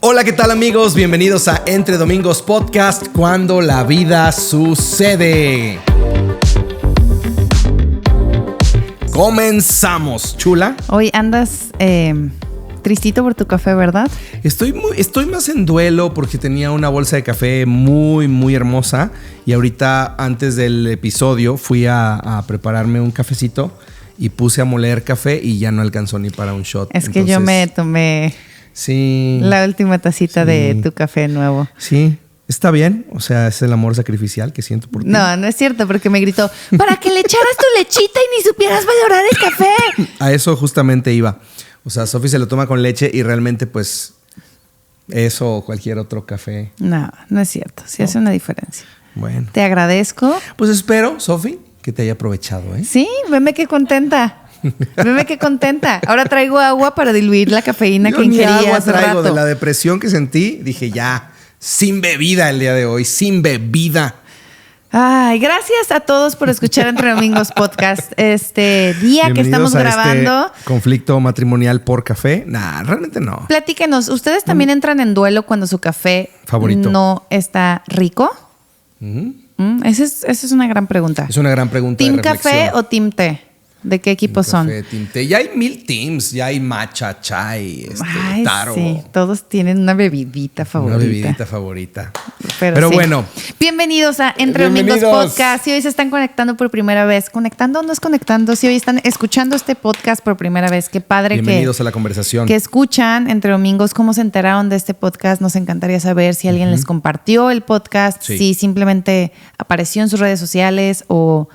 Hola, ¿qué tal amigos? Bienvenidos a Entre Domingos Podcast, cuando la vida sucede. Comenzamos, chula. Hoy andas tristito por tu café, ¿verdad? Estoy más en duelo porque tenía una bolsa de café muy hermosa y ahorita antes del episodio fui a prepararme un cafecito y puse a moler café y ya no alcanzó ni para un shot. Que yo me tomé la última tacita de tu café nuevo. Sí, está bien. O sea, es el amor sacrificial que siento por ti. No es cierto, porque me gritó para que le echaras tu lechita y ni supieras valorar el café. A eso justamente iba. O sea, Sofi se lo toma con leche y realmente pues eso o cualquier otro café. No es cierto. Sí hace una diferencia. Bueno. Te agradezco. Pues espero, Sofi, que te haya aprovechado, ¿eh? Sí, veme qué contenta. Veme qué contenta. Ahora traigo agua para diluir la cafeína que ingerí agua hace traigo rato. De la depresión que sentí, dije ya, sin bebida el día de hoy, sin bebida. Ay, gracias a todos por escuchar Entre Domingos Podcast. Este día que estamos grabando. Este conflicto matrimonial por café. Nah, realmente no. Platíquenos, ¿ustedes también entran en duelo cuando su café favorito no está rico? Esa es una gran pregunta. Es una gran pregunta. ¿Team de reflexión. café o team té? ¿De qué equipo son? Team té. Ya hay 1000 teams. Ya hay matcha, chai, taro. Sí, todos tienen una bebidita favorita. Una bebidita favorita. Pero sí. Bueno. Bienvenidos a Entre Domingos Podcast. Si hoy se están conectando por primera vez, ¿conectando o no es conectando? Si hoy están escuchando este podcast por primera vez, qué padre. Bienvenidos a la conversación. Que escuchan Entre Domingos, cómo se enteraron de este podcast. Nos encantaría saber si alguien les compartió el podcast, si simplemente apareció en sus redes sociales o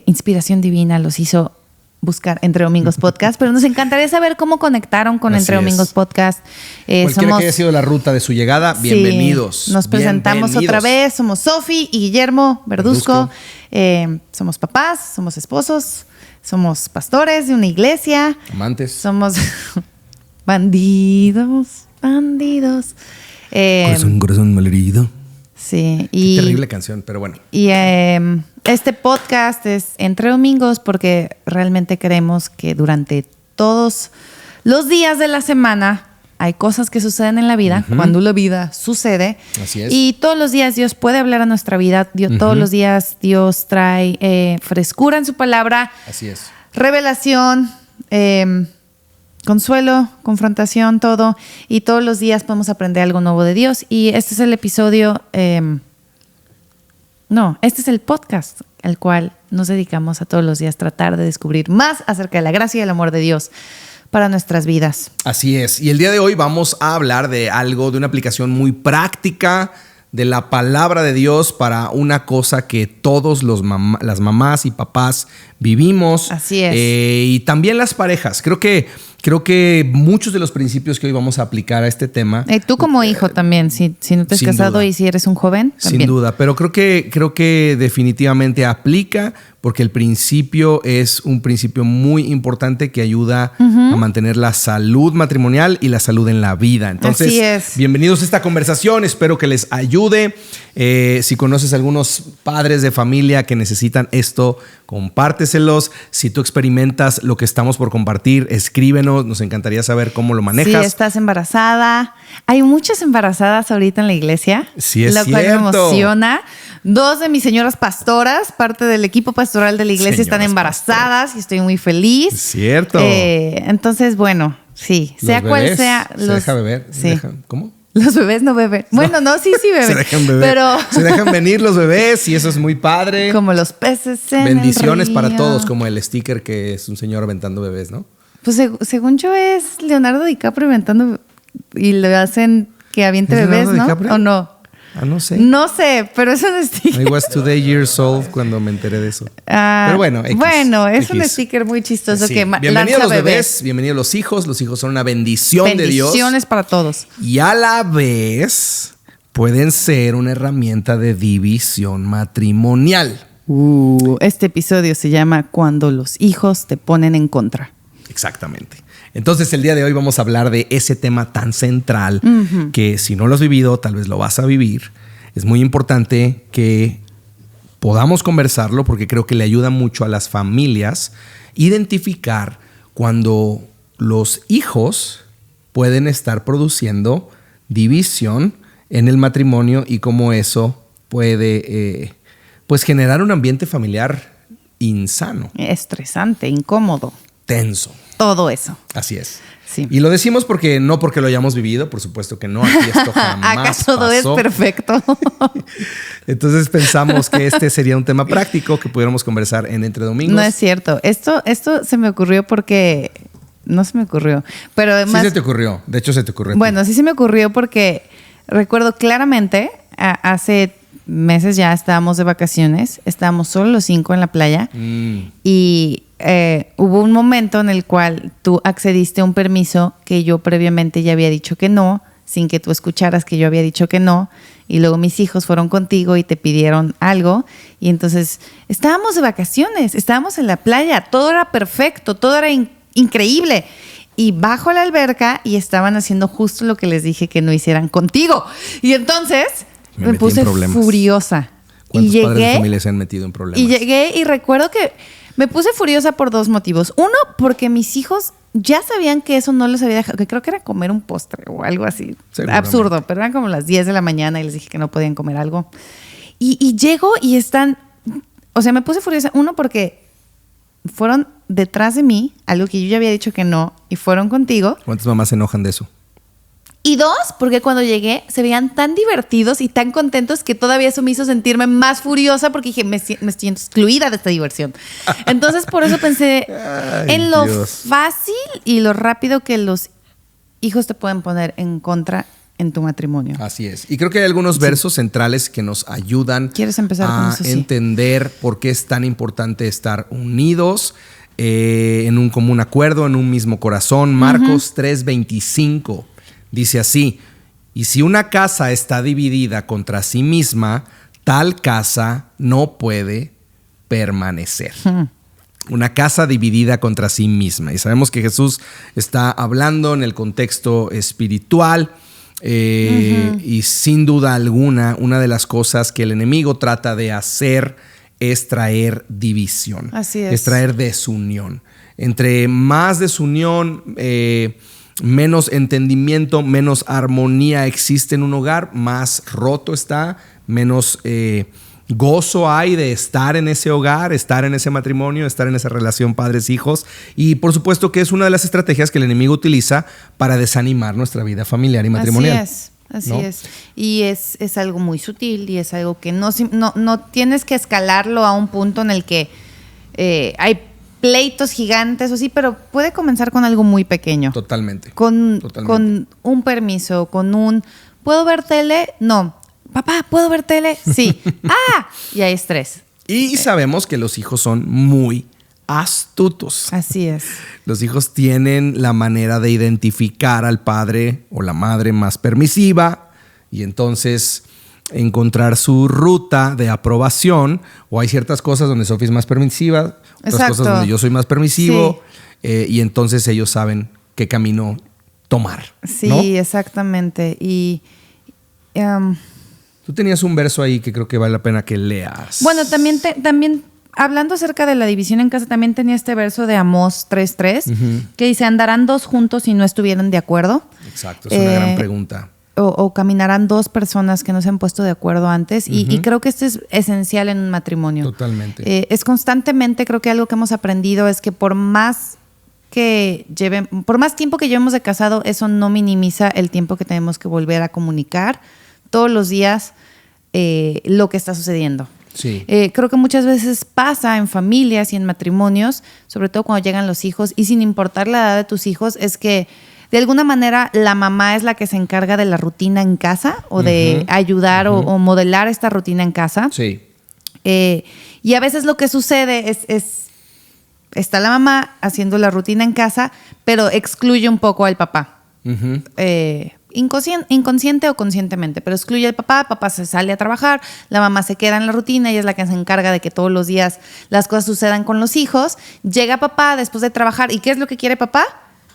inspiración divina los hizo buscar Entre Domingos Podcast, pero nos encantaría saber cómo conectaron con Entre Domingos Podcast. Cualquiera que haya sido la ruta de su llegada, bienvenidos. Nos presentamos otra vez. Somos Sofi y Guillermo Verduzco. Somos papás, somos esposos, somos pastores de una iglesia. Amantes. Somos bandidos. Corazón malherido. Sí. Qué terrible canción, pero bueno. Y este podcast es Entre Domingos porque realmente queremos que durante todos los días de la semana hay cosas que suceden en la vida, cuando la vida sucede. Así es. Y todos los días Dios puede hablar a nuestra vida. Todos los días Dios trae frescura en su palabra. Así es. Revelación, consuelo, confrontación, todo. Y todos los días podemos aprender algo nuevo de Dios. Y este es el episodio... este es el podcast al cual nos dedicamos a todos los días tratar de descubrir más acerca de la gracia y el amor de Dios para nuestras vidas. Así es. Y el día de hoy vamos a hablar de algo, de una aplicación muy práctica de la palabra de Dios para una cosa que todos las mamás y papás vivimos. Así es. Y también las parejas. Creo que muchos de los principios que hoy vamos a aplicar a este tema. Tú como hijo también, si no te has casado duda. Y si eres un joven, también. Sin duda, pero creo que definitivamente aplica porque el principio es un principio muy importante que ayuda a mantener la salud matrimonial y la salud en la vida. Entonces, así es. Bienvenidos a esta conversación. Espero que les ayude. Si conoces algunos padres de familia que necesitan esto, compárteselos. Si tú experimentas lo que estamos por compartir, escríbenos. Nos encantaría saber cómo lo manejas. Si estás embarazada. Hay muchas embarazadas ahorita en la iglesia. Sí, es cierto. Lo cual me emociona. 2 de mis señoras pastoras, parte del equipo pastoral de la iglesia, están embarazadas y estoy muy feliz. Es cierto. Entonces, bueno, sí. Sea cual sea. ¿Se deja beber? Sí. ¿Cómo? Los bebés no beben. Bueno, no, sí beben. Se dejan beber. Pero se dejan venir los bebés y eso es muy padre. Como los peces en bendiciones el río. Para todos, como el sticker que es un señor aventando bebés, ¿no? Pues según yo es Leonardo DiCaprio aventando y le hacen que aviente bebés, ¿no? DiCaprio? ¿O no? No sé. No sé, pero es un sticker. I was 2 years old cuando me enteré de eso. Pero bueno, es un sticker muy chistoso que bienvenidos los bebés, bienvenidos los hijos. Los hijos son una bendición de Dios. Bendiciones para todos. Y a la vez pueden ser una herramienta de división matrimonial. Este episodio se llama Cuando los hijos te ponen en contra. Exactamente. Entonces el día de hoy vamos a hablar de ese tema tan central que si no lo has vivido, tal vez lo vas a vivir. Es muy importante que podamos conversarlo porque creo que le ayuda mucho a las familias identificar cuando los hijos pueden estar produciendo división en el matrimonio y cómo eso puede pues generar un ambiente familiar insano. Estresante, incómodo. Tenso. Todo eso. Así es. Sí. Y lo decimos porque no porque lo hayamos vivido, por supuesto que no. Aquí esto jamás Acá todo pasó. es perfecto. Entonces pensamos que este sería un tema práctico que pudiéramos conversar en Entre Domingos. No es cierto. Esto se me ocurrió porque... No se me ocurrió. Pero además... Sí se te ocurrió. De hecho, se te ocurrió. Bueno, sí se me ocurrió porque recuerdo claramente, hace meses ya estábamos de vacaciones, estábamos solo los 5 en la playa y hubo un momento en el cual tú accediste a un permiso que yo previamente ya había dicho que no, sin que tú escucharas que yo había dicho que no, y luego mis hijos fueron contigo y te pidieron algo, y entonces estábamos de vacaciones, estábamos en la playa, todo era perfecto, todo era increíble. Y bajo la alberca y estaban haciendo justo lo que les dije que no hicieran contigo. Y entonces me puse furiosa. ¿Cuántos padres de familia se han metido en problemas? Y llegué y recuerdo que me puse furiosa por 2 motivos. Uno, porque mis hijos ya sabían que eso no les había dejado, que creo que era comer un postre o algo así. Absurdo, pero eran como las 10 de la mañana y les dije que no podían comer algo. Y llego y están... O sea, me puse furiosa. Uno, porque fueron detrás de mí, algo que yo ya había dicho que no, y fueron contigo. ¿Cuántas mamás se enojan de eso? Y 2, porque cuando llegué se veían tan divertidos y tan contentos que todavía eso me hizo sentirme más furiosa porque dije, me siento excluida de esta diversión. Entonces, por eso pensé en lo fácil y lo rápido que los hijos te pueden poner en contra en tu matrimonio. Así es. Y creo que hay algunos versos centrales que nos ayudan ¿Quieres empezar con eso? Entender por qué es tan importante estar unidos en un común acuerdo, en un mismo corazón. Marcos 3:25 dice así: y si una casa está dividida contra sí misma, tal casa no puede permanecer. Una casa dividida contra sí misma. Y sabemos que Jesús está hablando en el contexto espiritual. Y sin duda alguna, una de las cosas que el enemigo trata de hacer es traer división. Así es traer desunión. Entre más desunión, menos entendimiento, menos armonía existe en un hogar, más roto está, menos gozo hay de estar en ese hogar, estar en ese matrimonio, estar en esa relación padres-hijos. Y por supuesto que es una de las estrategias que el enemigo utiliza para desanimar nuestra vida familiar y matrimonial. Así es. Y es algo muy sutil y es algo que no tienes que escalarlo a un punto en el que hay pleitos gigantes o así, pero puede comenzar con algo muy pequeño. Totalmente. Con un permiso, con un ¿puedo ver tele? No. Papá, ¿puedo ver tele? Sí. Y hay estrés. Y sabemos que los hijos son muy astutos. Así es. Los hijos tienen la manera de identificar al padre o la madre más permisiva y entonces encontrar su ruta de aprobación. O hay ciertas cosas donde Sofía es más permisiva, otras cosas donde yo soy más permisivo. Sí. Y entonces ellos saben qué camino tomar. Sí, ¿no? Exactamente. Y... tú tenías un verso ahí que creo que vale la pena que leas. Bueno, también hablando acerca de la división en casa, también tenía este verso de Amós 3:3 que dice: andarán 2 juntos si no estuvieran de acuerdo. Exacto, es una gran pregunta. O caminarán 2 personas que no se han puesto de acuerdo antes. Y creo que esto es esencial en un matrimonio. Totalmente. Es constantemente, creo que algo que hemos aprendido es que por más tiempo que llevemos de casado, eso no minimiza el tiempo que tenemos que volver a comunicar todos los días lo que está sucediendo. Sí. Creo que muchas veces pasa en familias y en matrimonios, sobre todo cuando llegan los hijos, y sin importar la edad de tus hijos, es que de alguna manera la mamá es la que se encarga de la rutina en casa o de ayudar o modelar esta rutina en casa. Sí. Y a veces lo que sucede es está la mamá haciendo la rutina en casa, pero excluye un poco al papá. Inconsciente o conscientemente, pero excluye al papá se sale a trabajar, la mamá se queda en la rutina y es la que se encarga de que todos los días las cosas sucedan con los hijos. Llega papá después de trabajar y ¿qué es lo que quiere papá?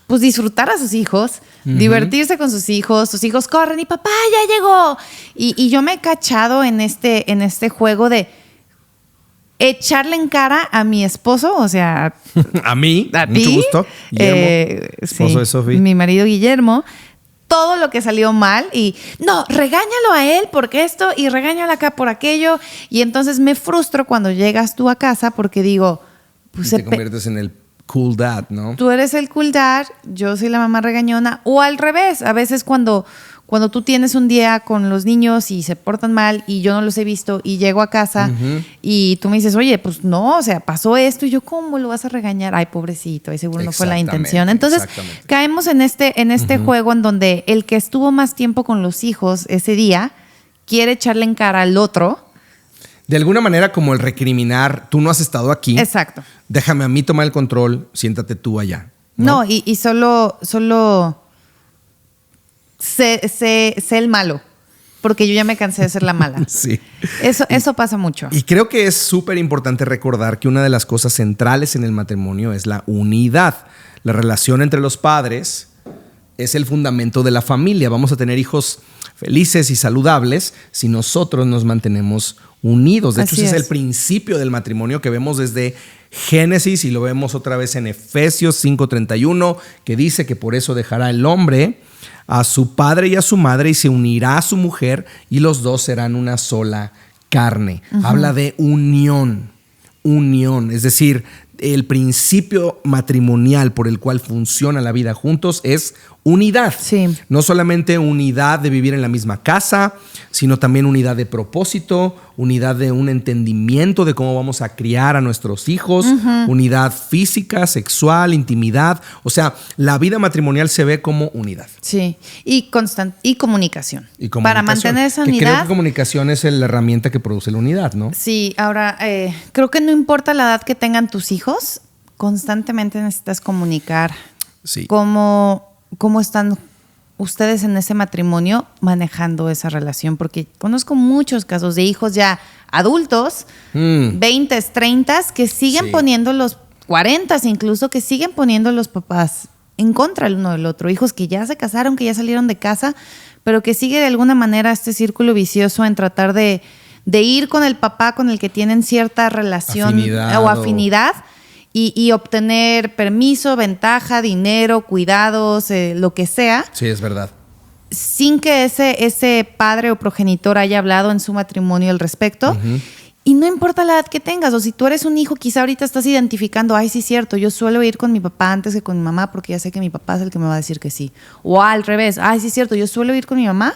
Pues disfrutar a sus hijos, divertirse con sus hijos corren y papá ya llegó. Y yo me he cachado en este juego de echarle en cara a mi esposo, o sea... a mí, a mucho ti, gusto. Guillermo, esposo de Sofía. Mi marido Guillermo, todo lo que salió mal y no, regáñalo a él porque esto y regáñalo acá por aquello. Y entonces me frustro cuando llegas tú a casa porque digo, pues te conviertes en el cool dad, ¿no? Tú eres el cool dad, yo soy la mamá regañona, o al revés. A veces cuando tú tienes un día con los niños y se portan mal y yo no los he visto y llego a casa y tú me dices, oye, pues no, o sea, pasó esto y yo, ¿cómo lo vas a regañar? Ay, pobrecito, y seguro no fue la intención. Entonces caemos en este juego en donde el que estuvo más tiempo con los hijos ese día quiere echarle en cara al otro. De alguna manera como el recriminar, tú no has estado aquí. Exacto. Déjame a mí tomar el control, siéntate tú allá. No, y solo sé el malo, porque yo ya me cansé de ser la mala. Sí. Eso pasa mucho. Y creo que es súper importante recordar que una de las cosas centrales en el matrimonio es la unidad. La relación entre los padres es el fundamento de la familia. Vamos a tener hijos felices y saludables si nosotros nos mantenemos unidos. De hecho, ese es el principio del matrimonio que vemos desde Génesis y lo vemos otra vez en Efesios 5:31, que dice que por eso dejará el hombre a su padre y a su madre y se unirá a su mujer y los dos serán una sola carne. Habla de unión, es decir, el principio matrimonial por el cual funciona la vida juntos es unidad. Sí. No solamente unidad de vivir en la misma casa, sino también unidad de propósito, unidad de un entendimiento de cómo vamos a criar a nuestros hijos, unidad física, sexual, intimidad. O sea, la vida matrimonial se ve como unidad. Sí, y comunicación. Para mantener esa unidad. Creo que comunicación es la herramienta que produce la unidad, ¿no? Sí, ahora, creo que no importa la edad que tengan tus hijos, constantemente necesitas comunicar. Sí. ¿Cómo están ustedes en ese matrimonio manejando esa relación? Porque conozco muchos casos de hijos ya adultos, 20, 30, que siguen poniendo los 40 incluso, que siguen poniendo los papás en contra el uno del otro. Hijos que ya se casaron, que ya salieron de casa, pero que sigue de alguna manera este círculo vicioso en tratar de ir con el papá con el que tienen cierta relación o afinidad. Y obtener permiso, ventaja, dinero, cuidados, lo que sea. Sí, es verdad. Sin que ese padre o progenitor haya hablado en su matrimonio al respecto. Y no importa la edad que tengas. O si tú eres un hijo, quizá ahorita estás identificando, ay, sí es cierto, yo suelo ir con mi papá antes que con mi mamá porque ya sé que mi papá es el que me va a decir que sí. O al revés, ay, sí es cierto, yo suelo ir con mi mamá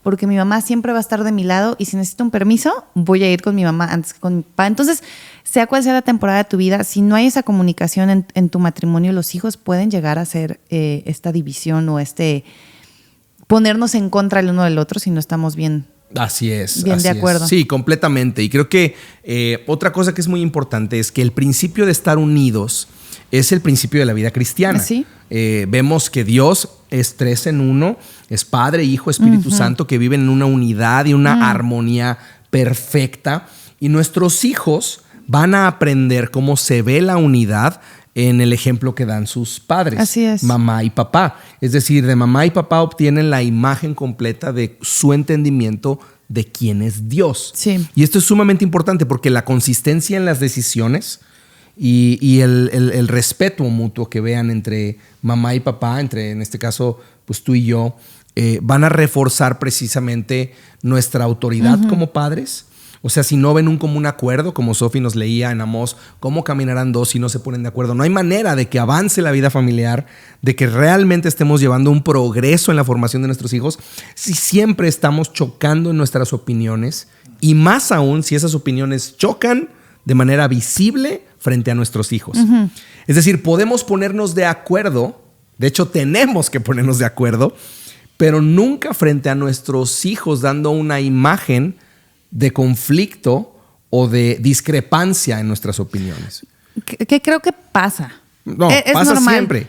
porque mi mamá siempre va a estar de mi lado y si necesito un permiso, voy a ir con mi mamá antes que con mi papá. Entonces, sea cual sea la temporada de tu vida, si no hay esa comunicación en tu matrimonio, los hijos pueden llegar a ser esta división o ponernos en contra el uno del otro si no estamos bien. Así es. Bien de acuerdo. Sí, completamente. Y creo que otra cosa que es muy importante es que el principio de estar unidos es el principio de la vida cristiana. ¿Sí? Vemos que Dios es 3 en 1, es Padre, Hijo, Espíritu Santo, que viven en una unidad y una armonía perfecta. Y nuestros hijos van a aprender cómo se ve la unidad en el ejemplo que dan sus padres. Así es. Mamá y papá. Es decir, de mamá y papá obtienen la imagen completa de su entendimiento de quién es Dios. Sí. Y esto es sumamente importante porque la consistencia en las decisiones y el respeto mutuo que vean entre mamá y papá, en este caso, pues tú y yo, van a reforzar precisamente nuestra autoridad como padres. O sea, si no ven un común acuerdo, como Sofi nos leía en Amós, ¿cómo caminarán dos si no se ponen de acuerdo? No hay manera de que avance la vida familiar, de que realmente estemos llevando un progreso en la formación de nuestros hijos, si siempre estamos chocando en nuestras opiniones y más aún si esas opiniones chocan de manera visible frente a nuestros hijos. Es decir, podemos ponernos de acuerdo, de hecho tenemos que ponernos de acuerdo, pero nunca frente a nuestros hijos dando una imagen de conflicto o de discrepancia en nuestras opiniones. ¿Qué creo que pasa? No, es pasa normal. siempre.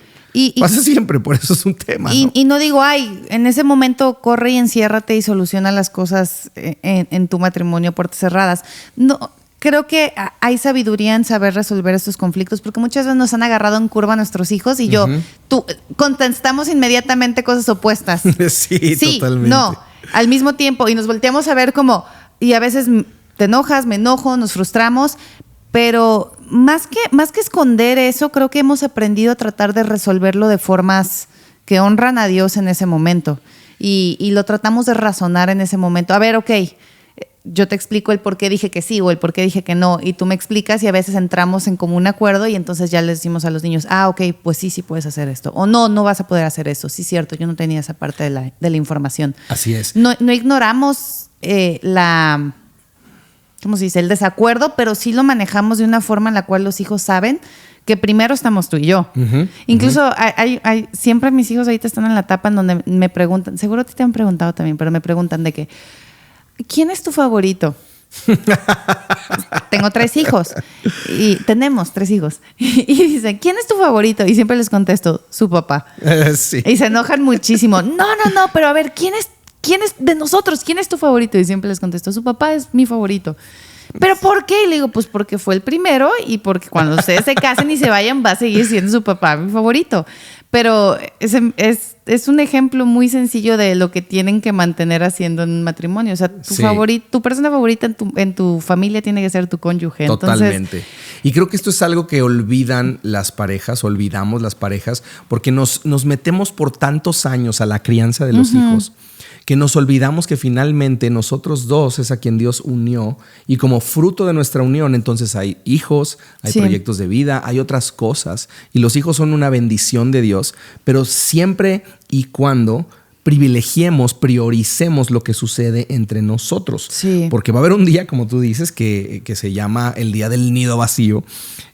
Pasa siempre, por eso es un tema. Y no digo, ay, en ese momento corre y enciérrate y soluciona las cosas en tu matrimonio a puertas cerradas. No, creo que hay sabiduría en saber resolver estos conflictos, porque muchas veces nos han agarrado en curva a nuestros hijos y tú contestamos inmediatamente cosas opuestas. Sí, totalmente. No, al mismo tiempo, y nos volteamos a ver como, y a veces te enojas, me enojo, nos frustramos, pero más que esconder eso, creo que hemos aprendido a tratar de resolverlo de formas que honran a Dios en ese momento. Y lo tratamos de razonar en ese momento. A ver, ok, yo te explico el por qué dije que sí o el por qué dije que no, y tú me explicas y a veces entramos en común acuerdo y entonces ya les decimos a los niños, ok, pues sí puedes hacer esto. O no vas a poder hacer eso. Sí, cierto, yo no tenía esa parte de la información. Así es. No ignoramos ¿cómo se dice? El desacuerdo, pero sí lo manejamos de una forma en la cual los hijos saben que primero estamos tú y yo. Incluso siempre mis hijos ahorita están en la etapa en donde me preguntan, seguro te han preguntado también, pero me preguntan de que, ¿quién es tu favorito? Tengo 3 hijos y tenemos 3 hijos y dicen, ¿quién es tu favorito? Y siempre les contesto, su papá. Sí. Y se enojan muchísimo. No, pero a ver, ¿quién es de nosotros? ¿Quién es tu favorito? Y siempre les contesto, su papá es mi favorito. ¿Pero por qué? Y le digo, pues porque fue el primero y porque cuando ustedes se casen y se vayan va a seguir siendo su papá mi favorito. Pero es un ejemplo muy sencillo de lo que tienen que mantener haciendo en un matrimonio. O sea, tu persona favorita en tu familia tiene que ser tu cónyuge. Totalmente. Y creo que esto es algo que olvidamos las parejas, porque nos metemos por tantos años a la crianza de los hijos, que nos olvidamos que finalmente nosotros dos es a quien Dios unió, y como fruto de nuestra unión entonces hay hijos, hay proyectos de vida, hay otras cosas, y los hijos son una bendición de Dios, pero siempre y cuando prioricemos lo que sucede entre nosotros. Sí. Porque va a haber un día, como tú dices, que se llama el día del nido vacío,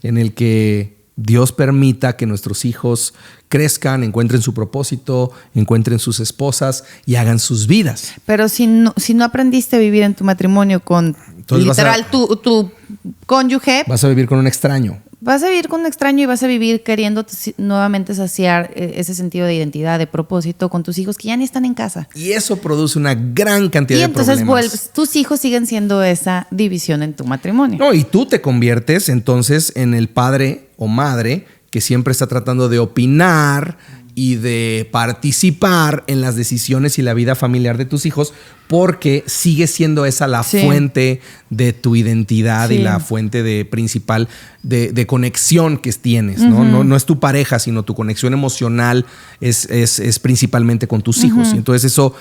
en el que Dios permita que nuestros hijos crezcan, encuentren su propósito, encuentren sus esposas y hagan sus vidas. Pero si no aprendiste a vivir en tu matrimonio con tu cónyuge, vas a vivir con un extraño. Vas a vivir con un extraño y vas a vivir queriendo nuevamente saciar ese sentido de identidad, de propósito con tus hijos que ya ni están en casa. Y eso produce una gran cantidad de problemas. Y entonces tus hijos siguen siendo esa división en tu matrimonio. No, y tú te conviertes entonces en el padre o madre que siempre está tratando de opinar y de participar en las decisiones y la vida familiar de tus hijos, porque sigue siendo esa la fuente de tu identidad y la fuente principal de conexión que tienes, ¿no? No es tu pareja, sino tu conexión emocional es principalmente con tus hijos. Y entonces eso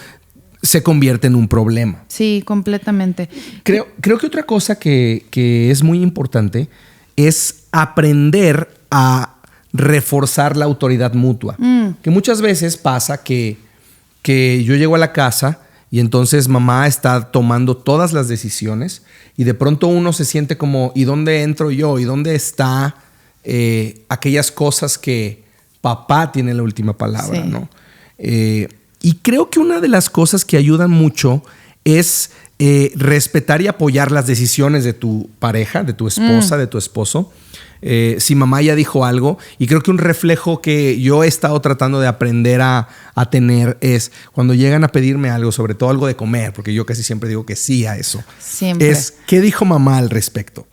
se convierte en un problema. Sí, completamente. Creo que otra cosa que es muy importante es aprender a reforzar la autoridad mutua. Que muchas veces pasa que yo llego a la casa y entonces mamá está tomando todas las decisiones y de pronto uno se siente como, ¿y dónde entro yo? ¿Y dónde está aquellas cosas que papá tiene la última palabra? ¿No? Y creo que una de las cosas que ayudan mucho es respetar y apoyar las decisiones de tu pareja, de tu esposa, de tu esposo. Si mamá ya dijo algo, y creo que un reflejo que yo he estado tratando de aprender a tener es cuando llegan a pedirme algo, sobre todo algo de comer, porque yo casi siempre digo que sí a eso. Siempre. Es, ¿qué dijo mamá al respecto?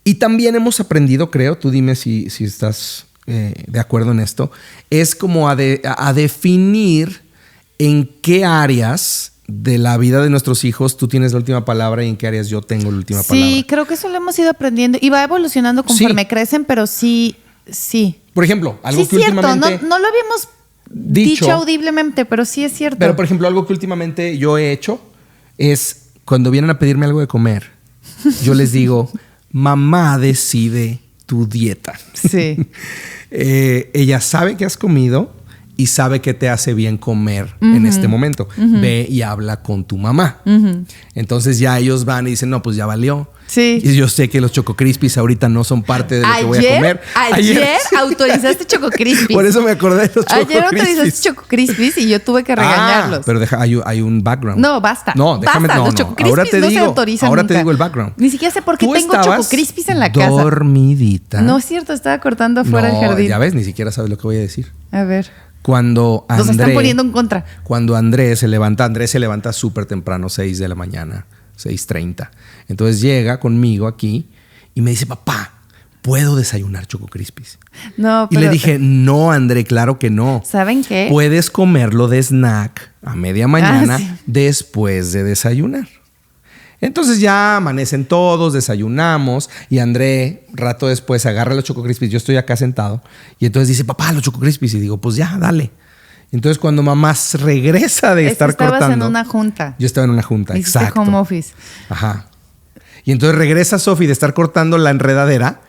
Y también hemos aprendido, creo, tú dime si estás de acuerdo en esto, es como a definir en qué áreas de la vida de nuestros hijos tú tienes la última palabra y en qué áreas yo tengo la última palabra. Sí, creo que eso lo hemos ido aprendiendo y va evolucionando conforme crecen, pero sí. Por ejemplo, algo que cierto. últimamente no lo habíamos dicho audiblemente, pero sí es cierto. Pero, por ejemplo, algo que últimamente yo he hecho es cuando vienen a pedirme algo de comer, yo les digo, mamá decide tu dieta. Sí. Ella sabe que has comido y sabe que te hace bien comer en este momento. Ve y habla con tu mamá. Entonces ya ellos van y dicen, no, pues ya valió. Sí. Y yo sé que los Choco Crispies ahorita no son parte de lo que voy a comer. Ayer autorizaste Choco Crispies. Por eso me acordé de los Choco Crispies. Ayer autorizaste Choco Crispies y yo tuve que regañarlos. Pero hay un background. No, basta. No, déjame. Basta. Los Choco Crispies no se autorizan ahora nunca. te digo el background. Ni siquiera sé por qué tengo Choco Crispies en la casa. Dormidita. No es cierto, estaba cortando afuera del jardín. Ya ves, ni siquiera sabes lo que voy a decir. A ver. Cuando nos están poniendo en contra. Cuando Andrés se levanta súper temprano, 6 de la mañana, 6:30. Entonces llega conmigo aquí y me dice, papá, ¿puedo desayunar Choco Crispies? No, pero... Y le dije, no, André, claro que no. ¿Saben qué? Puedes comerlo de snack a media mañana después de desayunar. Entonces ya amanecen todos, desayunamos y André, rato después, agarra los Choco Crispies. Yo estoy acá sentado y entonces dice, papá, los Choco Crispies. Y digo, pues ya, dale. Entonces cuando mamá regresa de estar cortando... Estabas en una junta. Yo estaba en una junta, exacto. Home office. Ajá. Y entonces regresa Sofi de estar cortando la enredadera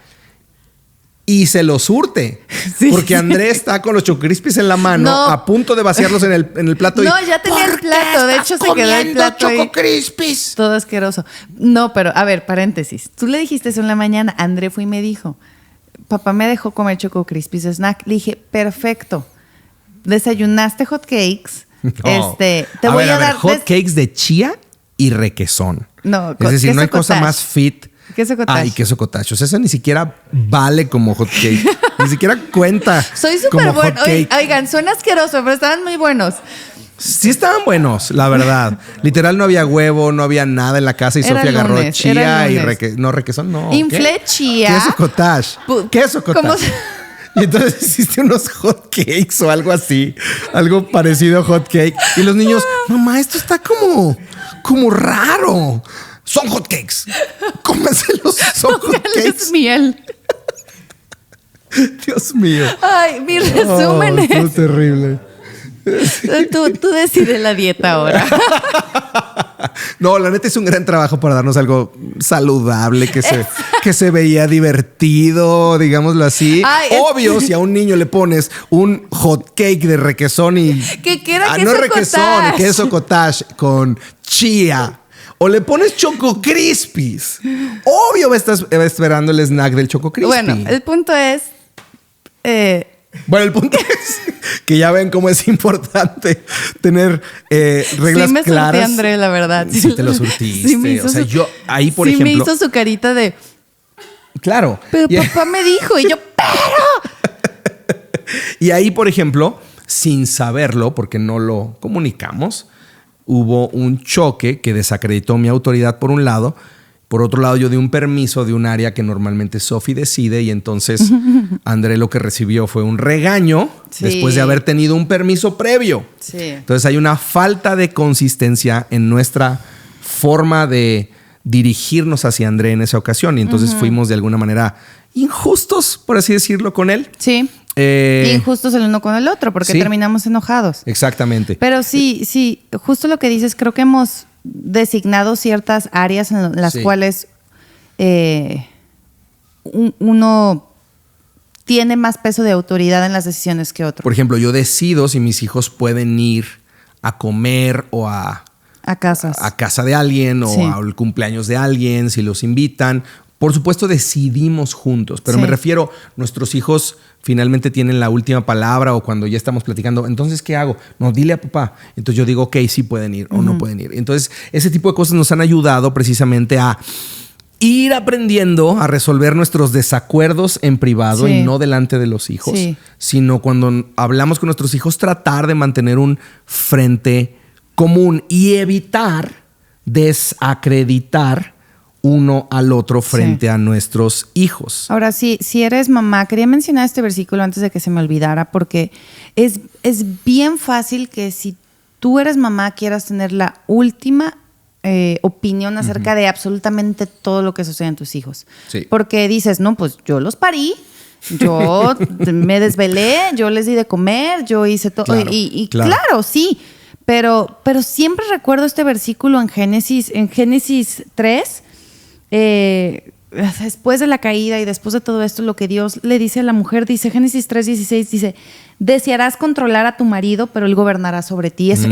y se los surte. Sí, porque André está con los Choco Crispies en la mano, a punto de vaciarlos en el plato. No, ya tenía el plato. De hecho, se quedó el plato Choco Crispies. Todo asqueroso. No, pero a ver, paréntesis. Tú le dijiste eso en la mañana. André fue y me dijo, papá me dejó comer Choco Crispies de snack. Le dije, perfecto. Desayunaste hot cakes. No. Te voy a dar hot cakes de chía y requesón. No, es decir, no hay cosa cottage. más fit. Queso cottage. Ay, queso cottage. O sea, eso ni siquiera vale como hot cake. Ni siquiera cuenta. Soy súper bueno. Oigan, suena asqueroso, pero estaban muy buenos. Sí estaban buenos, la verdad. Literal no había huevo, no había nada en la casa y Sofía agarró chía y requesón. No. Inflé chía. Queso cottage. Queso cottage. Y entonces hiciste unos hot cakes o algo así. Algo parecido a hot cake. Y los niños, mamá, esto está como raro. Son hot cakes. Cómenselos. Son hot cakes. Miel. Dios mío. Ay, mi resumen es... Es terrible. Tú decides la dieta ahora. No, la neta es un gran trabajo para darnos algo saludable, que se veía divertido, digámoslo así. Ay, obvio, si a un niño le pones un hot cake de requesón y... Que quiera no requesón, queso cottage con chía. O le pones Choco Crispies. Obvio va a estar esperando el snack del Choco Crispy. Bueno, el punto es... Bueno, el punto es que ya ven cómo es importante tener reglas sí me claras. Surtí, André, la verdad. Sí te lo surtiste. Sí o sea, yo ahí, por ejemplo... Sí me hizo su carita de... Claro. Pero papá me dijo y yo... ¡Pero! Y ahí, por ejemplo, sin saberlo, porque no lo comunicamos, hubo un choque que desacreditó mi autoridad por un lado. Por otro lado, yo di un permiso de un área que normalmente Sofi decide y entonces André lo que recibió fue un regaño después de haber tenido un permiso previo. Sí. Entonces hay una falta de consistencia en nuestra forma de dirigirnos hacia André en esa ocasión y entonces fuimos de alguna manera injustos, por así decirlo, con él. Sí. Injustos el uno con el otro porque terminamos enojados. Exactamente. Pero sí, justo lo que dices, creo que hemos designado ciertas áreas en las cuales uno tiene más peso de autoridad en las decisiones que otro. Por ejemplo, yo decido si mis hijos pueden ir a comer o a casa de alguien o al cumpleaños de alguien, si los invitan. Por supuesto, decidimos juntos, pero me refiero, nuestros hijos finalmente tienen la última palabra o cuando ya estamos platicando, entonces, ¿qué hago? No, dile a papá. Entonces yo digo, ok, sí pueden ir o no pueden ir. Entonces, ese tipo de cosas nos han ayudado precisamente a ir aprendiendo a resolver nuestros desacuerdos en privado y no delante de los hijos, sino cuando hablamos con nuestros hijos, tratar de mantener un frente común y evitar desacreditar uno al otro frente a nuestros hijos. Ahora, si eres mamá, quería mencionar este versículo antes de que se me olvidara, porque es bien fácil que si tú eres mamá quieras tener la última opinión acerca de absolutamente todo lo que sucede en tus hijos. Sí. Porque dices, no, pues yo los parí, yo me desvelé, yo les di de comer, yo hice todo. Claro, claro, sí. Pero siempre recuerdo este versículo en Génesis 3, después de la caída y después de todo esto, lo que Dios le dice a la mujer, dice Génesis 3:16, dice, desearás controlar a tu marido, pero él gobernará sobre ti. Es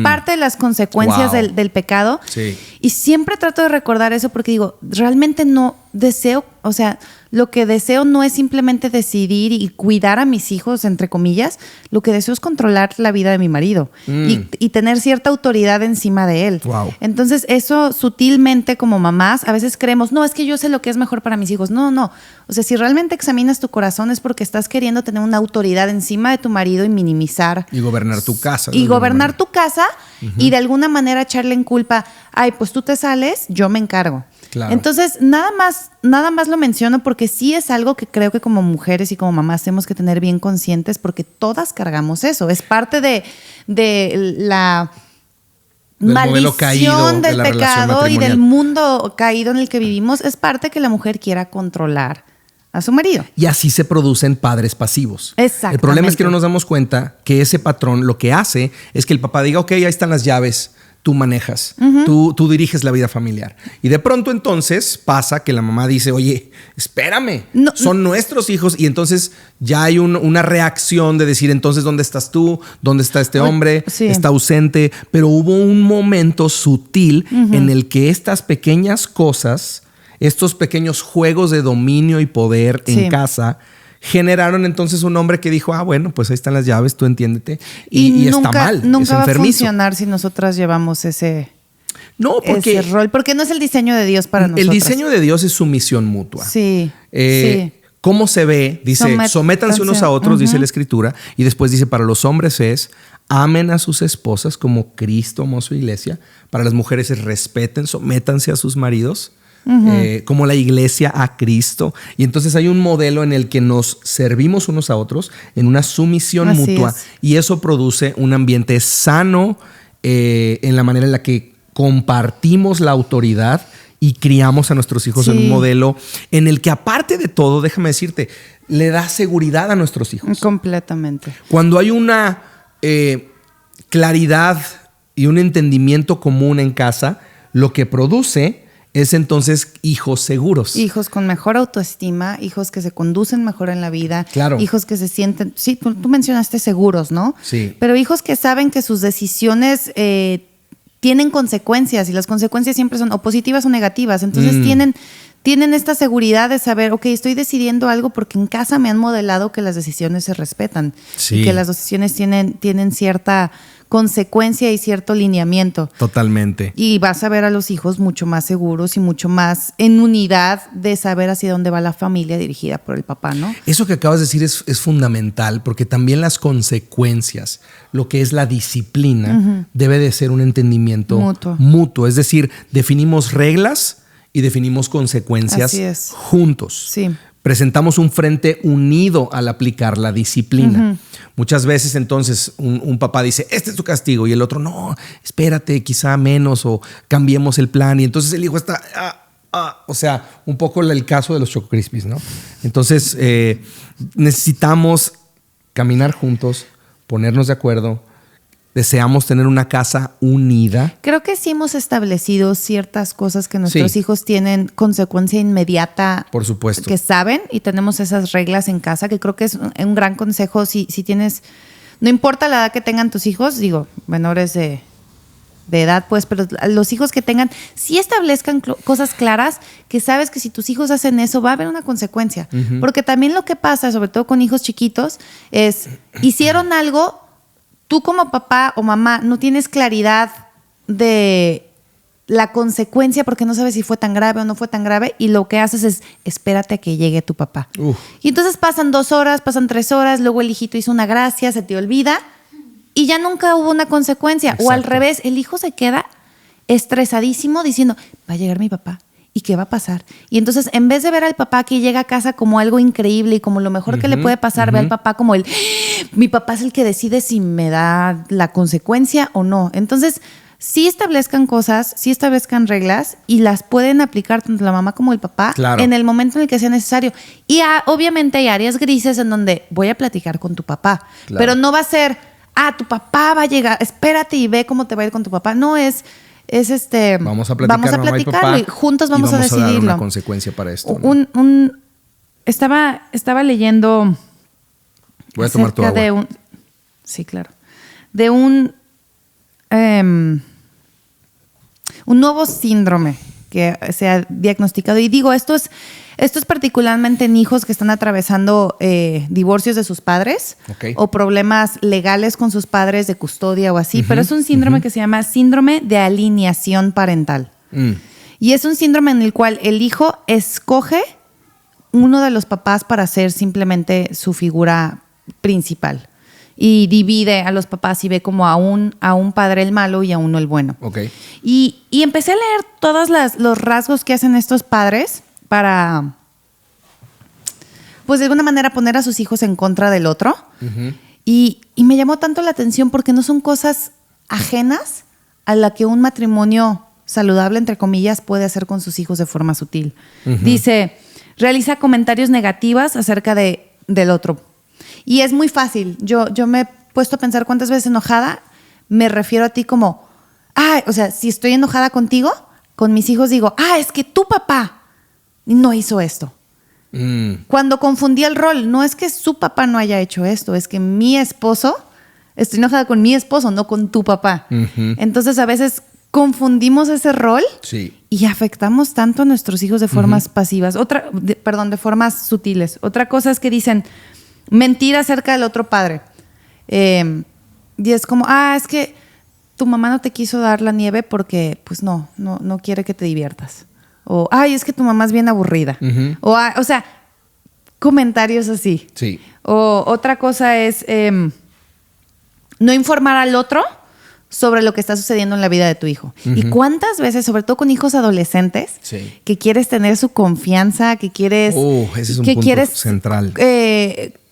parte de las consecuencias del pecado. Sí. Y siempre trato de recordar eso porque digo, realmente no deseo, o sea, lo que deseo no es simplemente decidir y cuidar a mis hijos, entre comillas. Lo que deseo es controlar la vida de mi marido y tener cierta autoridad encima de él. Wow. Entonces, eso sutilmente como mamás, a veces creemos, no, es que yo sé lo que es mejor para mis hijos. No. O sea, si realmente examinas tu corazón es porque estás queriendo tener una autoridad encima de tu marido y minimizar. Y gobernar tu casa. Y gobernar tu casa y de alguna manera echarle en culpa, ay, pues tú te sales, yo me encargo. Claro. Entonces, nada más lo menciono porque sí es algo que creo que como mujeres y como mamás tenemos que tener bien conscientes porque todas cargamos eso. Es parte de la maldición del pecado y del mundo caído en el que vivimos, es parte que la mujer quiera controlar a su marido. Y así se producen padres pasivos. Exactamente. El problema es que no nos damos cuenta que ese patrón lo que hace es que el papá diga, ok, ahí están las llaves, tú manejas, tú diriges la vida familiar. Y de pronto entonces pasa que la mamá dice, oye, espérame, son nuestros hijos. Y entonces ya hay una reacción de decir, entonces, ¿dónde estás tú? ¿Dónde está este hombre? Sí. Está ausente. Pero hubo un momento sutil en el que estas pequeñas cosas, estos pequeños juegos de dominio y poder en casa, generaron entonces un hombre que dijo, bueno, pues ahí están las llaves, tú entiéndete. Y nunca, está mal, nunca es enfermizo. Va a funcionar si nosotras llevamos ese rol, porque no es el diseño de Dios para nosotros. El diseño de Dios es sumisión mutua. Sí. ¿Cómo se ve? Dice, sométanse unos a otros, dice la Escritura. Y después dice, para los hombres es, amen a sus esposas como Cristo amó a su iglesia. Para las mujeres es, respeten, sométanse a sus maridos. Como la iglesia a Cristo. Y entonces hay un modelo en el que nos servimos unos a otros en una sumisión mutua. Y eso produce un ambiente sano en la manera en la que compartimos la autoridad y criamos a nuestros hijos en un modelo en el que, aparte de todo, déjame decirte, le da seguridad a nuestros hijos. Completamente. Cuando hay una claridad y un entendimiento común en casa, lo que produce es entonces hijos seguros. Hijos con mejor autoestima, hijos que se conducen mejor en la vida, hijos que se sienten, sí, tú mencionaste seguros, ¿no? Sí. Pero hijos que saben que sus decisiones tienen consecuencias, y las consecuencias siempre son o positivas o negativas. Entonces tienen esta seguridad de saber, ok, estoy decidiendo algo porque en casa me han modelado que las decisiones se respetan. Y que las decisiones tienen cierta consecuencia y cierto lineamiento. Totalmente. Y vas a ver a los hijos mucho más seguros y mucho más en unidad de saber hacia dónde va la familia dirigida por el papá, ¿no? Eso que acabas de decir es fundamental, porque también las consecuencias, lo que es la disciplina, debe de ser un entendimiento mutuo. Es decir, definimos reglas y definimos consecuencias juntos. Sí. Presentamos un frente unido al aplicar la disciplina. Muchas veces entonces un papá dice, este es tu castigo, y el otro, no, espérate, quizá menos, o cambiemos el plan. Y entonces el hijo está, o sea, un poco el caso de los Choco Crispies, ¿no? Entonces necesitamos caminar juntos, ponernos de acuerdo. Deseamos tener una casa unida. Creo que sí hemos establecido ciertas cosas que nuestros hijos tienen consecuencia inmediata. Por supuesto. Que saben, y tenemos esas reglas en casa, que creo que es un gran consejo si tienes, no importa la edad que tengan tus hijos, digo, menores de edad, pues, pero los hijos que tengan, sí establezcan cosas claras, que sabes que si tus hijos hacen eso, va a haber una consecuencia. Porque también lo que pasa, sobre todo con hijos chiquitos, es, hicieron algo, tú como papá o mamá no tienes claridad de la consecuencia porque no sabes si fue tan grave o no fue tan grave, y lo que haces es espérate a que llegue tu papá. Y entonces pasan 2 horas, pasan 3 horas, luego el hijito hizo una gracia, se te olvida y ya nunca hubo una consecuencia. Exacto. O al revés, el hijo se queda estresadísimo diciendo, va a llegar mi papá. ¿Y qué va a pasar? Y entonces, en vez de ver al papá que llega a casa como algo increíble y como lo mejor que le puede pasar, ve al papá como mi papá es el que decide si me da la consecuencia o no. Entonces, sí establezcan cosas, sí establezcan reglas y las pueden aplicar tanto la mamá como el papá en el momento en el que sea necesario. Y obviamente hay áreas grises en donde voy a platicar con tu papá, pero no va a ser, tu papá va a llegar, espérate y ve cómo te va a ir con tu papá. No es vamos a platicarlo y juntos vamos a decidirlo. A dar una consecuencia para esto, ¿no? Estaba leyendo. Voy a tomar tu agua. Sí, claro. De un nuevo síndrome que se ha diagnosticado. Y digo, esto es particularmente en hijos que están atravesando divorcios de sus padres o problemas legales con sus padres de custodia o así, pero es un síndrome que se llama síndrome de alineación parental. Y es un síndrome en el cual el hijo escoge uno de los papás para ser simplemente su figura principal y divide a los papás y ve como a un padre el malo y a uno el bueno. Y empecé a leer todos los rasgos que hacen estos padres para, pues de alguna manera, poner a sus hijos en contra del otro. Y me llamó tanto la atención porque no son cosas ajenas a la que un matrimonio saludable, entre comillas, puede hacer con sus hijos de forma sutil. Dice, realiza comentarios negativos acerca del otro. Y es muy fácil. Yo me he puesto a pensar cuántas veces enojada me refiero a ti como, o sea, si estoy enojada contigo, con mis hijos digo, es que tu papá no hizo esto. Cuando confundí el rol, no es que su papá no haya hecho esto, es que mi esposo, estoy enojada con mi esposo, no con tu papá. Entonces a veces confundimos ese rol y afectamos tanto a nuestros hijos de formas pasivas, de formas sutiles. Otra cosa es que dicen mentir acerca del otro padre. Y es como, es que tu mamá no te quiso dar la nieve porque pues no quiere que te diviertas. O, es que tu mamá es bien aburrida. O sea, comentarios así. Sí. O otra cosa es no informar al otro sobre lo que está sucediendo en la vida de tu hijo. Y cuántas veces, sobre todo con hijos adolescentes, que quieres tener su confianza, que quieres... ese es un punto central.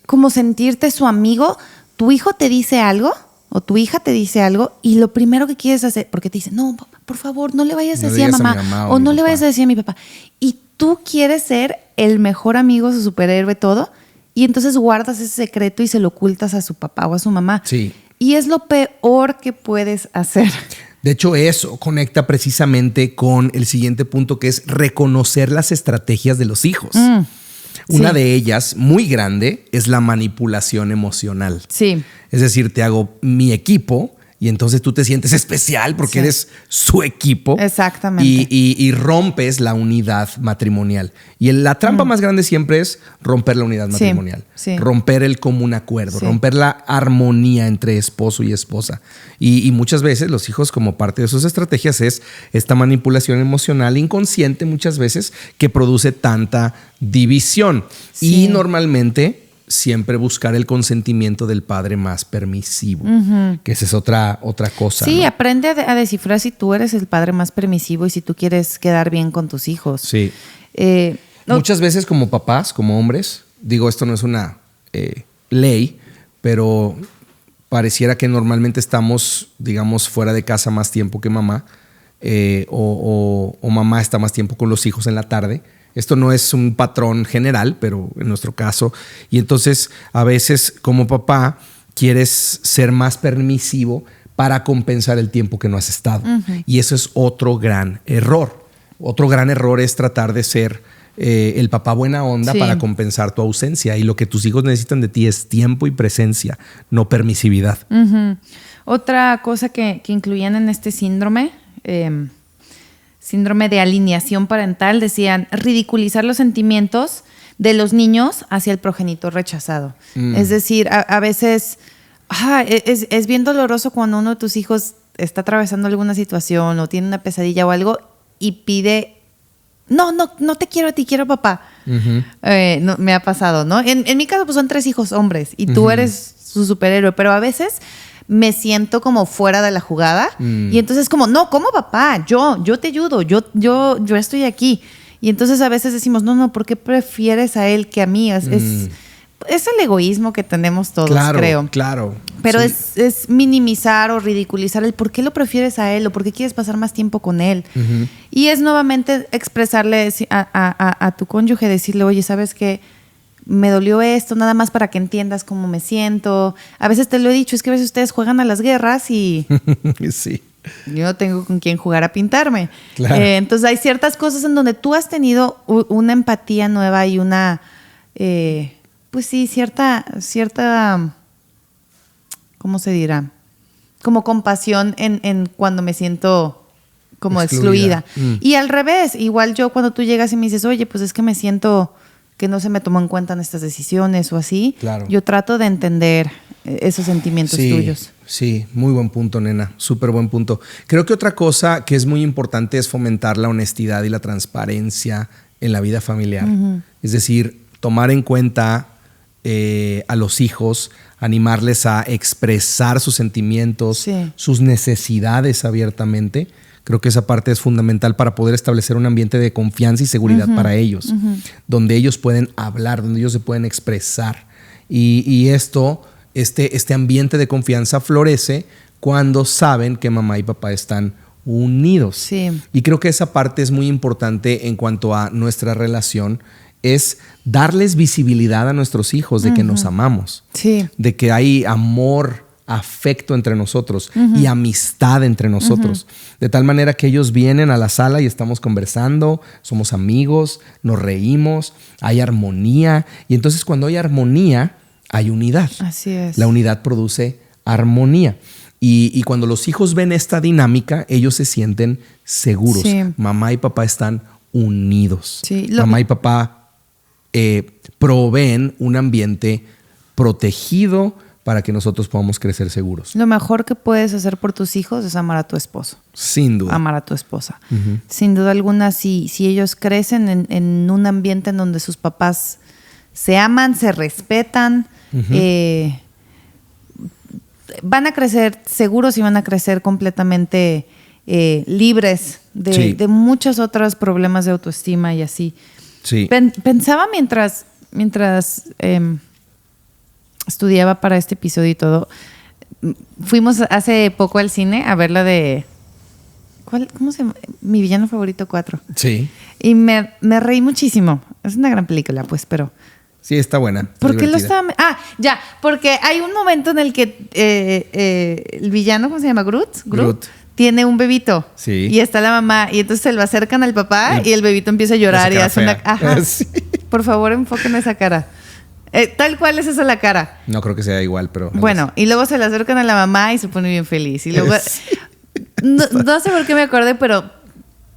Como sentirte su amigo, tu hijo te dice algo o tu hija te dice algo y lo primero que quieres hacer, porque te dice, no, por favor, no le vayas a decir a mamá o no le vayas a decir a mi papá. Y tú quieres ser el mejor amigo, su superhéroe, todo, y entonces guardas ese secreto y se lo ocultas a su papá o a su mamá. Sí. Y es lo peor que puedes hacer. De hecho, eso conecta precisamente con el siguiente punto, que es reconocer las estrategias de los hijos. Una de ellas, muy grande, es la manipulación emocional. Sí. Es decir, te hago mi equipo y entonces tú te sientes especial porque eres su equipo. Exactamente. Y rompes la unidad matrimonial. Y la trampa más grande siempre es romper la unidad matrimonial. Sí. Romper el común acuerdo, romper la armonía entre esposo y esposa. Y muchas veces los hijos, como parte de sus estrategias, es esta manipulación emocional inconsciente muchas veces que produce tanta división. Y normalmente siempre buscar el consentimiento del padre más permisivo, que esa es otra cosa. Sí, ¿no? aprende a descifrar si tú eres el padre más permisivo y si tú quieres quedar bien con tus hijos. Sí. Muchas veces como papás, como hombres, digo, esto no es una ley, pero pareciera que normalmente estamos, digamos, fuera de casa más tiempo que mamá, o mamá está más tiempo con los hijos en la tarde. Esto no es un patrón general, pero en nuestro caso. Y entonces, a veces, como papá, quieres ser más permisivo para compensar el tiempo que no has estado. Y eso es otro gran error. Otro gran error es tratar de ser el papá buena onda para compensar tu ausencia. Y lo que tus hijos necesitan de ti es tiempo y presencia, no permisividad. Otra cosa que incluían en este síndrome... síndrome de alineación parental, decían ridiculizar los sentimientos de los niños hacia el progenitor rechazado. Es decir, a veces es bien doloroso cuando uno de tus hijos está atravesando alguna situación o tiene una pesadilla o algo y pide, no te quiero a ti, quiero a papá. No, me ha pasado, ¿no? En mi caso pues son 3 hijos hombres y tú eres su superhéroe, pero a veces... me siento como fuera de la jugada y entonces como, no, ¿cómo papá? Yo te ayudo, yo estoy aquí. Y entonces a veces decimos, no, ¿por qué prefieres a él que a mí? Es el egoísmo que tenemos todos, creo. Claro. Pero es minimizar o ridiculizar el por qué lo prefieres a él o por qué quieres pasar más tiempo con él. Y es nuevamente expresarle a tu cónyuge, decirle, oye, ¿sabes qué? Me dolió esto, nada más para que entiendas cómo me siento. A veces te lo he dicho, es que a veces ustedes juegan a las guerras y sí. yo no tengo con quién jugar a pintarme. Claro. Entonces hay ciertas cosas en donde tú has tenido una empatía nueva y una, pues sí, cierta, ¿cómo se dirá? Como compasión en cuando me siento como excluida. Y al revés, igual yo cuando tú llegas y me dices, oye, pues es que me siento... que no se me toman en cuenta en estas decisiones o así, yo trato de entender esos sentimientos tuyos. Sí, muy buen punto, nena, súper buen punto. Creo que otra cosa que es muy importante es fomentar la honestidad y la transparencia en la vida familiar. Es decir, tomar en cuenta a los hijos, animarles a expresar sus sentimientos, sus necesidades abiertamente. Creo que esa parte es fundamental para poder establecer un ambiente de confianza y seguridad para ellos, donde ellos pueden hablar, donde ellos se pueden expresar. Y este ambiente de confianza florece cuando saben que mamá y papá están unidos. Sí. Y creo que esa parte es muy importante en cuanto a nuestra relación, es darles visibilidad a nuestros hijos de que nos amamos, Sí. de que hay amor, afecto entre nosotros y amistad entre nosotros. De tal manera que ellos vienen a la sala y estamos conversando, somos amigos, nos reímos, hay armonía. Y entonces cuando hay armonía, hay unidad. Así es. La unidad produce armonía. Y cuando los hijos ven esta dinámica, ellos se sienten seguros. Sí. Mamá y papá están unidos. Sí. Mamá y papá proveen un ambiente protegido para que nosotros podamos crecer seguros. Lo mejor que puedes hacer por tus hijos es amar a tu esposo. Sin duda. Amar a tu esposa. Sin duda alguna, si ellos crecen en un ambiente en donde sus papás se aman, se respetan, van a crecer seguros y van a crecer completamente libres de muchos otros problemas de autoestima y así. Sí. Pensaba mientras estudiaba para este episodio y todo. Fuimos hace poco al cine a ver la de... ¿Cómo se llama? Mi villano favorito 4. Sí. Y me reí muchísimo. Es una gran película, pues, pero... Sí, está buena. ¿Por qué lo estaba...? Ya, porque hay un momento en el que el villano, ¿cómo se llama? Groot. Tiene un bebito. Sí. Y está la mamá. Y entonces se lo acercan al papá y el bebito empieza a llorar y hace una... Ajá. Sí. Por favor, enfoquen esa cara. Tal cual es esa la cara. No creo que sea igual, pero... Bueno, y luego se le acercan a la mamá y se pone bien feliz. Y luego... No sé por qué me acordé, pero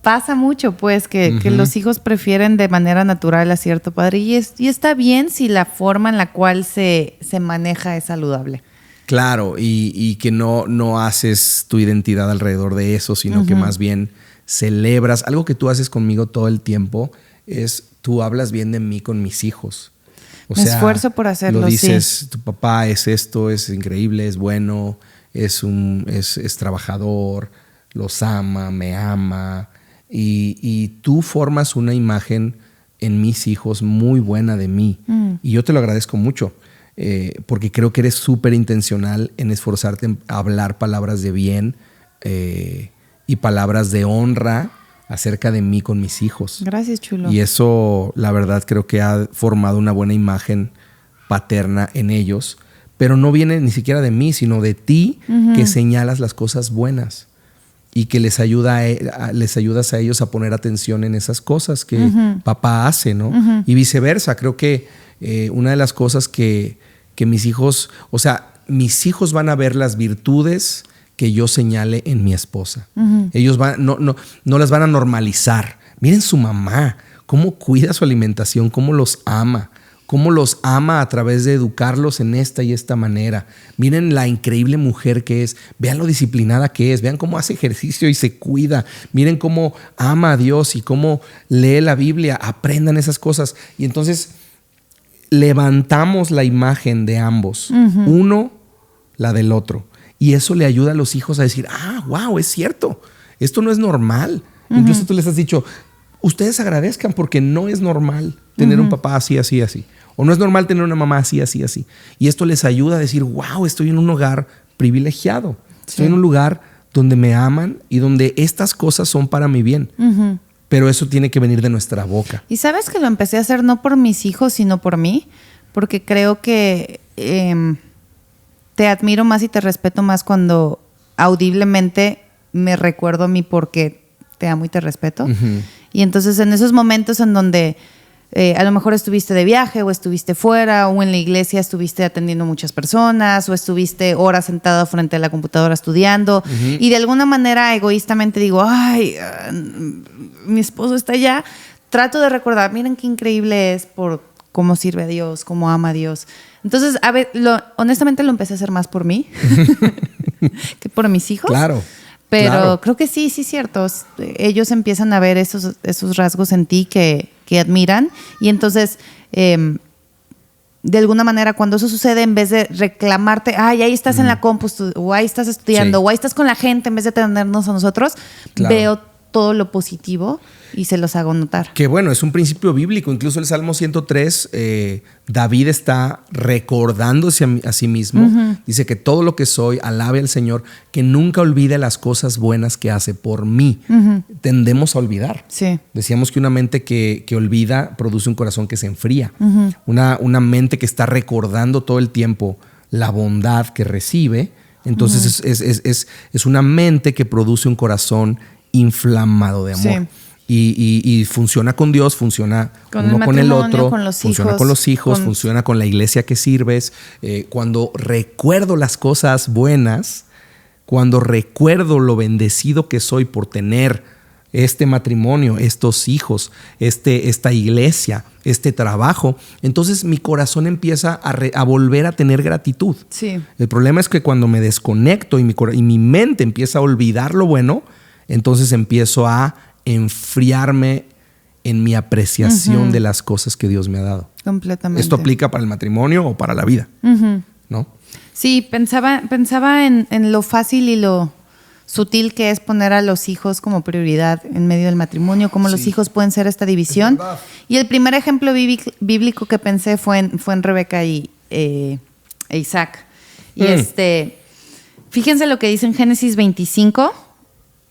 pasa mucho, pues, que los hijos prefieren de manera natural a cierto padre. Y está bien si la forma en la cual se maneja es saludable. Claro, y que no haces tu identidad alrededor de eso, sino que más bien celebras. Algo que tú haces conmigo todo el tiempo es tú hablas bien de mí con mis hijos. Me esfuerzo por hacerlo, lo dices, sí. Tu papá es esto, es increíble, es bueno, es trabajador, los ama, me ama. Y tú formas una imagen en mis hijos muy buena de mí. Y yo te lo agradezco mucho, porque creo que eres súper intencional en esforzarte en hablar palabras de bien y palabras de honra acerca de mí con mis hijos. Gracias, chulo. Y eso, la verdad, creo que ha formado una buena imagen paterna en ellos, pero no viene ni siquiera de mí, sino de ti, que señalas las cosas buenas y que les ayudas a ellos a poner atención en esas cosas que papá hace, ¿no? Y viceversa. Creo que una de las cosas que mis hijos, mis hijos van a ver las virtudes que yo señale en mi esposa. Ellos no las van a normalizar. Miren su mamá, cómo cuida su alimentación, cómo los ama a través de educarlos en esta y esta manera. Miren la increíble mujer que es, vean lo disciplinada que es, vean cómo hace ejercicio y se cuida, miren cómo ama a Dios y cómo lee la Biblia, aprendan esas cosas. Y entonces levantamos la imagen de ambos, uno la del otro. Y eso le ayuda a los hijos a decir, wow, es cierto, esto no es normal. Incluso tú les has dicho, ustedes agradezcan porque no es normal tener un papá así, así, así. O no es normal tener una mamá así, así, así. Y esto les ayuda a decir, wow, estoy en un hogar privilegiado. Estoy en un lugar donde me aman y donde estas cosas son para mi bien. Pero eso tiene que venir de nuestra boca. Y sabes que lo empecé a hacer no por mis hijos, sino por mí. Porque creo que te admiro más y te respeto más cuando audiblemente me recuerdo a mí porque te amo y te respeto. Y entonces en esos momentos en donde a lo mejor estuviste de viaje o estuviste fuera o en la iglesia estuviste atendiendo muchas personas o estuviste horas sentado frente a la computadora estudiando y de alguna manera egoístamente digo, mi esposo está allá, trato de recordar, miren qué increíble es por cómo sirve a Dios, cómo ama a Dios. Entonces, a ver, honestamente lo empecé a hacer más por mí que por mis hijos. Claro. Pero creo que sí es cierto. Ellos empiezan a ver esos rasgos en ti que admiran. Y entonces, de alguna manera, cuando eso sucede, en vez de reclamarte, ahí estás en la compu, o ahí estás estudiando, o ahí estás con la gente, en vez de tenernos a nosotros, veo todo lo positivo y se los hago notar. Que bueno, es un principio bíblico. Incluso el Salmo 103, David está recordándose a sí mismo. Dice que todo lo que soy, alabe al Señor, que nunca olvide las cosas buenas que hace por mí. Tendemos a olvidar. Sí. Decíamos que una mente que olvida produce un corazón que se enfría. Una mente que está recordando todo el tiempo la bondad que recibe, entonces es una mente que produce un corazón inflamado de amor. Sí. Y funciona con Dios, funciona uno con el otro, funciona con los hijos, funciona con la iglesia que sirves. Cuando recuerdo las cosas buenas, cuando recuerdo lo bendecido que soy por tener este matrimonio, estos hijos, esta iglesia, este trabajo, entonces mi corazón empieza a volver a tener gratitud. Sí. El problema es que cuando me desconecto y mi mente empieza a olvidar lo bueno, entonces empiezo a enfriarme en mi apreciación de las cosas que Dios me ha dado. Completamente. Esto aplica para el matrimonio o para la vida, ¿no? Sí, pensaba en lo fácil y lo sutil que es poner a los hijos como prioridad en medio del matrimonio, cómo los hijos pueden ser esta división. Y el primer ejemplo bíblico que pensé fue en Rebeca e Isaac. Y fíjense lo que dice en Génesis 25.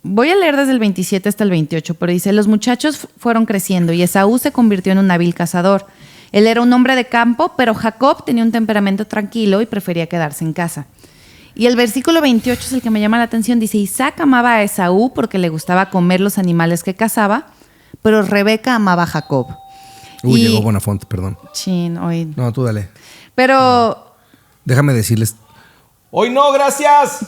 Voy a leer desde el 27 hasta el 28, pero dice: los muchachos fueron creciendo y Esaú se convirtió en un hábil cazador. Él era un hombre de campo, pero Jacob tenía un temperamento tranquilo y prefería quedarse en casa. Y el versículo 28 es el que me llama la atención. Dice: Isaac amaba a Esaú porque le gustaba comer los animales que cazaba, pero Rebeca amaba a Jacob. Llegó Bonafont, perdón. Chin, hoy. No, tú dale. Pero déjame decirles: hoy no, gracias.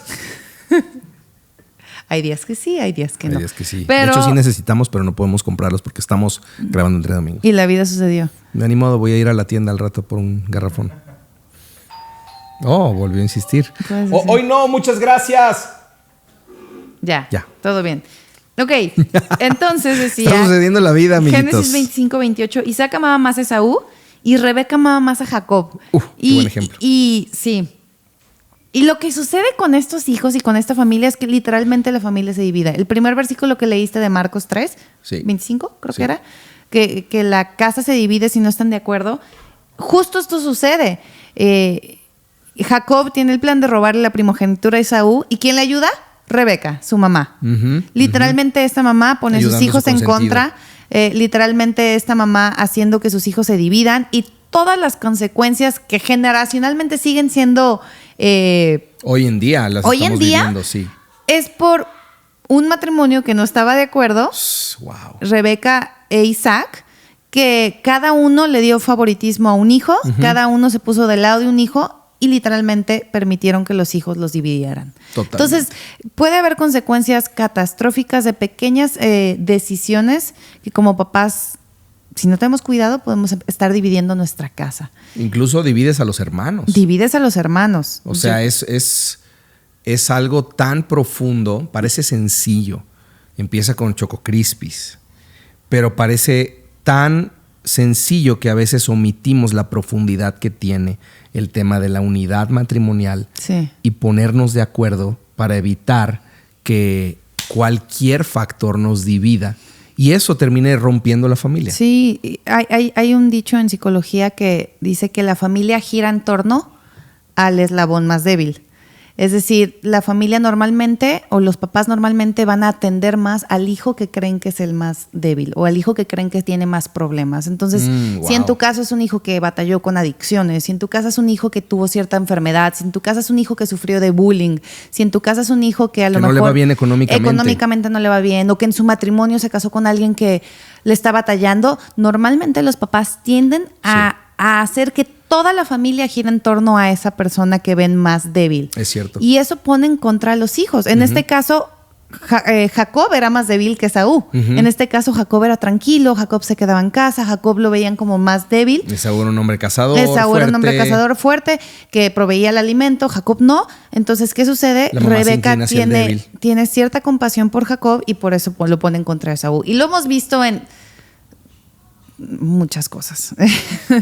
Hay días que sí, hay días que no. Hay días que sí. Pero, de hecho, sí necesitamos, pero no podemos comprarlos porque estamos grabando entre domingos. Y la vida sucedió. Ni modo, voy a ir a la tienda al rato por un garrafón. Oh, volvió a insistir. Hoy no, muchas gracias. Ya, todo bien. Ok, entonces decía... Está sucediendo en la vida, amiguitos. Génesis 25, 28. Isaac amaba más a Esaú y Rebeca amaba más a Jacob. Qué buen ejemplo. Y sí... Y lo que sucede con estos hijos y con esta familia es que literalmente la familia se divide. El primer versículo que leíste de Marcos 3, 25 creo que era, que la casa se divide si no están de acuerdo. Justo esto sucede. Jacob tiene el plan de robarle la primogenitura a Esaú. ¿Y quién le ayuda? Rebeca, su mamá. Literalmente esta mamá pone a sus hijos en contra. Literalmente esta mamá haciendo que sus hijos se dividan y todas las consecuencias que generacionalmente siguen siendo... hoy en día las estamos viviendo, sí. Es por un matrimonio que no estaba de acuerdo, Rebeca e Isaac, que cada uno le dio favoritismo a un hijo, cada uno se puso del lado de un hijo y literalmente permitieron que los hijos los dividieran. Totalmente. Entonces, puede haber consecuencias catastróficas de pequeñas decisiones que como papás, si no tenemos cuidado, podemos estar dividiendo nuestra casa. Incluso divides a los hermanos. Divides a los hermanos. O sea, es algo tan profundo, parece sencillo. Empieza con Choco Crispies, pero parece tan sencillo que a veces omitimos la profundidad que tiene el tema de la unidad matrimonial y ponernos de acuerdo para evitar que cualquier factor nos divida y eso termine rompiendo la familia. Sí, hay un dicho en psicología que dice que la familia gira en torno al eslabón más débil. Es decir, la familia normalmente o los papás normalmente van a atender más al hijo que creen que es el más débil o al hijo que creen que tiene más problemas. Entonces, si en tu caso es un hijo que batalló con adicciones, si en tu casa es un hijo que tuvo cierta enfermedad, si en tu casa es un hijo que sufrió de bullying, si en tu casa es un hijo que a lo mejor no le va bien económicamente no le va bien o que en su matrimonio se casó con alguien que le está batallando, normalmente los papás tienden a hacer que toda la familia gira en torno a esa persona que ven más débil. Es cierto. Y eso pone en contra a los hijos. En este caso, Jacob era más débil que Esaú. En este caso, Jacob era tranquilo, Jacob se quedaba en casa, Jacob lo veían como más débil. Esaú era un hombre cazador era un hombre cazador fuerte que proveía el alimento, Jacob no. Entonces, ¿qué sucede? Rebeca tiene cierta compasión por Jacob y por eso lo pone en contra de Esaú. Y lo hemos visto en muchas cosas.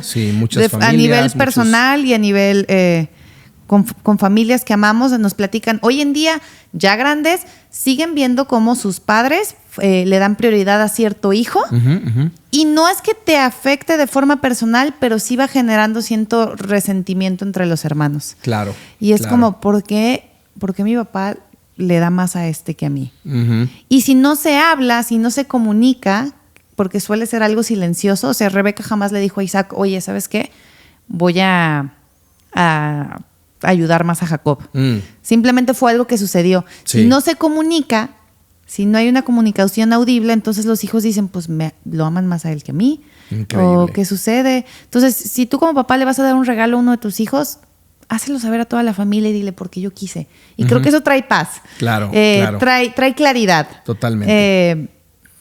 Sí, muchas familias. A nivel personal y a nivel con familias que amamos, nos platican. Hoy en día, ya grandes, siguen viendo cómo sus padres le dan prioridad a cierto hijo. Y no es que te afecte de forma personal, pero sí va generando cierto resentimiento entre los hermanos. Claro. Y es como, ¿por qué mi papá le da más a este que a mí? Y si no se habla, si no se comunica, porque suele ser algo silencioso. O sea, Rebeca jamás le dijo a Isaac, oye, ¿sabes qué? Voy a ayudar más a Jacob. Simplemente fue algo que sucedió. Sí. Si no se comunica, si no hay una comunicación audible, entonces los hijos dicen, pues lo aman más a él que a mí. Increíble. O ¿qué sucede? Entonces, si tú como papá le vas a dar un regalo a uno de tus hijos, hácelo saber a toda la familia y dile porque yo quise. Y creo que eso trae paz. Claro, claro. Trae claridad. Totalmente.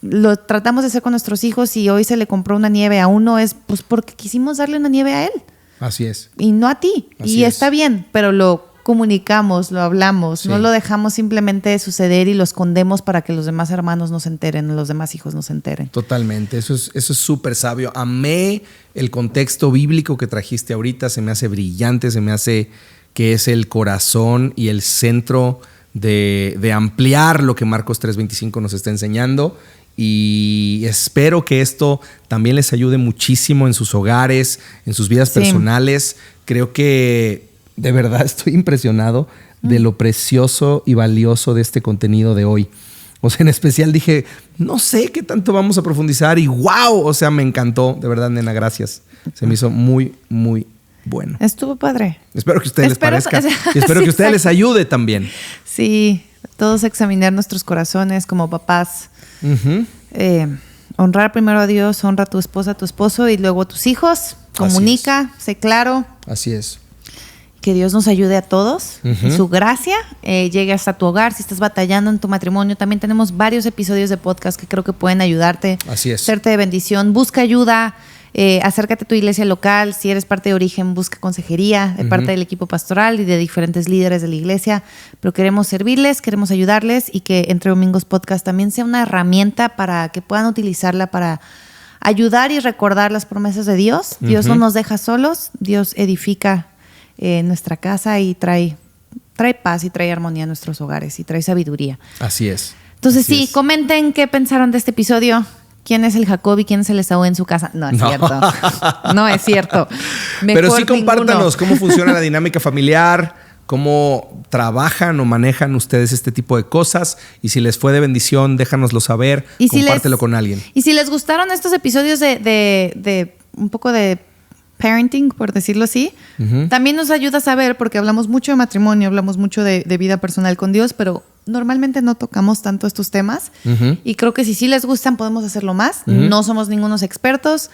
Lo tratamos de hacer con nuestros hijos y hoy se le compró una nieve a uno, es pues porque quisimos darle una nieve a él. Así es. Y no a ti. Así y es. está bien, pero lo comunicamos, lo hablamos, Sí. no lo dejamos simplemente suceder y lo escondemos para que los demás hermanos no se enteren, los demás hijos no se enteren. Totalmente, eso es súper sabio. Amé el contexto bíblico que trajiste ahorita, se me hace brillante, se me hace que es el corazón y el centro de ampliar lo que Marcos 3:25 nos está enseñando. Y espero que esto también les ayude muchísimo en sus hogares, en sus vidas personales. Creo que de verdad estoy impresionado de lo precioso y valioso de este contenido de hoy. O sea, en especial dije, no sé qué tanto vamos a profundizar y wow, o sea, me encantó. De verdad, nena, gracias. Se me hizo muy, muy bueno. Estuvo padre. Espero que a ustedes les parezca. Y espero sí, que a ustedes les ayude también. Sí, todos examinar nuestros corazones como papás. Honrar primero a Dios, honra a tu esposa, a tu esposo y luego a tus hijos. Comunica, sé claro. Así es. Que Dios nos ayude a todos. Su gracia llegue hasta tu hogar. Si estás batallando en tu matrimonio, también tenemos varios episodios de podcast que creo que pueden ayudarte. Así es. Serte de bendición. Busca ayuda. Acércate a tu iglesia local. Si eres parte de Origen, busca consejería de parte del equipo pastoral y de diferentes líderes de la iglesia. Pero queremos servirles, queremos ayudarles y que Entre Domingos Podcast también sea una herramienta para que puedan utilizarla para ayudar y recordar las promesas de Dios. Dios no nos deja solos. Dios edifica nuestra casa y trae paz y trae armonía a nuestros hogares y trae sabiduría. Así es. Entonces Así es. comenten qué pensaron de este episodio. ¿Quién es el Jacob y quién es el Esaú en su casa? No es cierto. No es cierto. Pero sí compártanos cómo funciona la dinámica familiar, cómo trabajan o manejan ustedes este tipo de cosas. Y si les fue de bendición, déjanoslo saber. Y compártelo con alguien. Y si les gustaron estos episodios de un poco de parenting, por decirlo así, también nos ayuda a saber, porque hablamos mucho de matrimonio, hablamos mucho de vida personal con Dios, pero normalmente no tocamos tanto estos temas. Y creo que si sí les gustan, podemos hacerlo más. No somos ningunos expertos.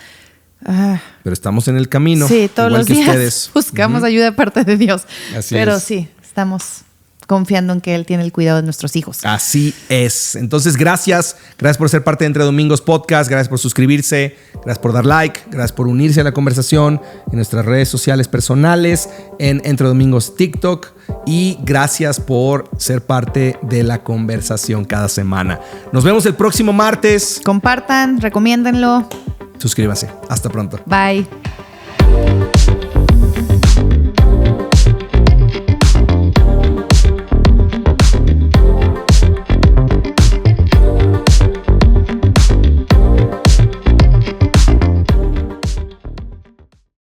Pero estamos en el camino. Sí, todos igual los que días ustedes. buscamos ayuda de parte de Dios. Así pero es. sí, estamos confiando en que Él tiene el cuidado de nuestros hijos. Así es. Entonces, gracias. Gracias por ser parte de Entre Domingos Podcast. Gracias por suscribirse. Gracias por dar like. Gracias por unirse a la conversación en nuestras redes sociales personales, en Entre Domingos TikTok. Y gracias por ser parte de la conversación cada semana. Nos vemos el próximo martes. Compartan, recomiéndenlo. Suscríbanse. Hasta pronto. Bye.